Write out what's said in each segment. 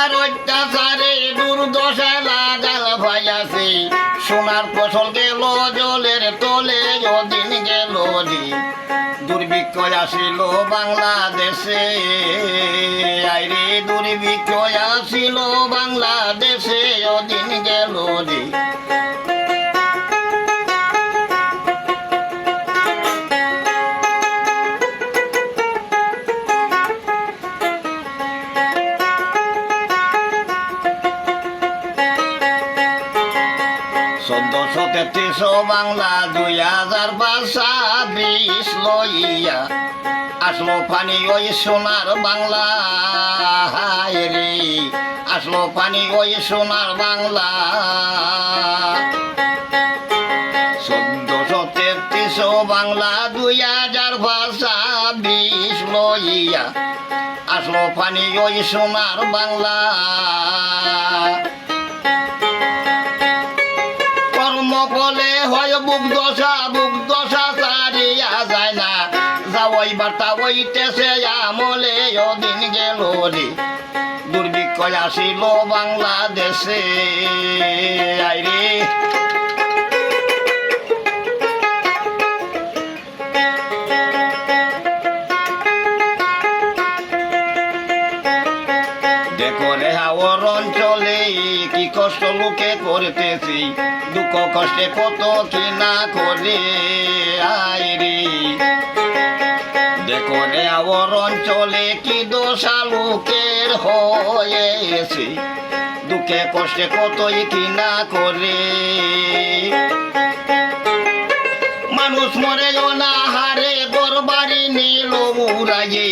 হামলার অত্যাচারে দুর্দশায় লাগাল ভাইয়াছে সোনার ফসল গেল জলের তলে ওদিন গেল রে দুর্ভিক্ষ আসিল বাংলাদেশে আইরে দুর্ভিক্ষ আসিল বাংলাদেশে ওদিন গেল রে চোদ্দশো তেত্রিশো বাংলা 2026 লইয়া আসলো পানি ওই সোনার বাংলা রে আসলো পানি ওই সোনার বাংলা 1433 বাংলা 2026 লইয়া আসলো পানি ওই সোনার বাংলা বলে হয় বুক দশা সারিয়া যায় না যাওয়াই বার্তা হইতেছে আমলে ওদিন গেল রে দুর্ভিক্ষ আসিল বাংলাদেশে আইরে দেখো রে হাওর অঞ্চলে কি কষ্ট লোকে করতেছি দুঃখ কষ্টে কত কি না করে আইরে দেখো রে হাওর অঞ্চলে কি দশা লোকের হয়েছে দুঃখে কষ্টে কতই কি না করে মানুষ মরে না হারে ঘর বাড়ি নিল উড়াইয়ে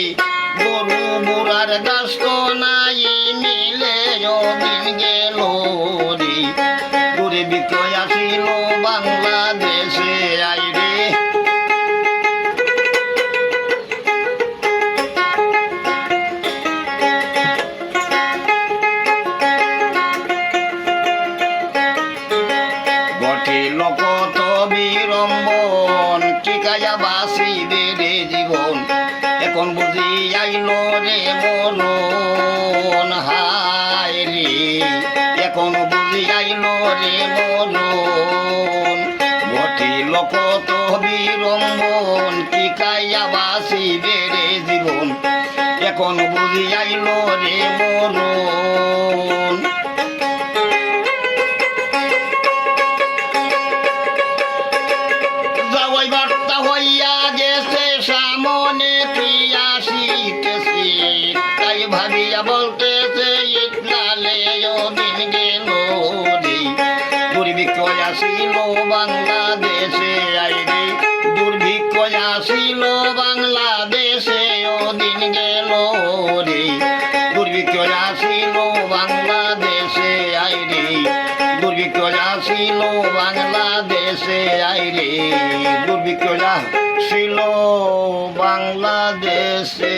গরু বুড়ার গাছ তো নাই মিলে ওদিন গেল রে দুর্ভিক্ষ আসিল বাংলাদেশে আইরে ঘটিল কত বিড়ম্বন টিকায়া বাঁচিবে রে জীবন এখন বুঝি আইল রে মরণ হায় রে এখন বুঝি আইল রে মরণ ঘটিল কত বিড়ম্বন টিকাইয়া বাঁচিবে রে জীবন এখন বুঝি আইল রে মরণ যাওয়াই বার্তা হইয়া গেছে সামনে আসিতেছি তাই ভাবিয়া বলতেছে ইতলালে ওদিন গেল রে দুর্ভিক্ষ আসিল বাংলাদেশে আইরে দুর্ভিক্ষ আসিল বাংলাদেশে ওদিন গেল রে দুর্ভিক্ষ আসিল বাংলাদেশে আইরে দুর্ভিক্ষ আসিল বাংলাদেশে আইরে দুর্ভিক্ষ আসিল বাংলাদেশে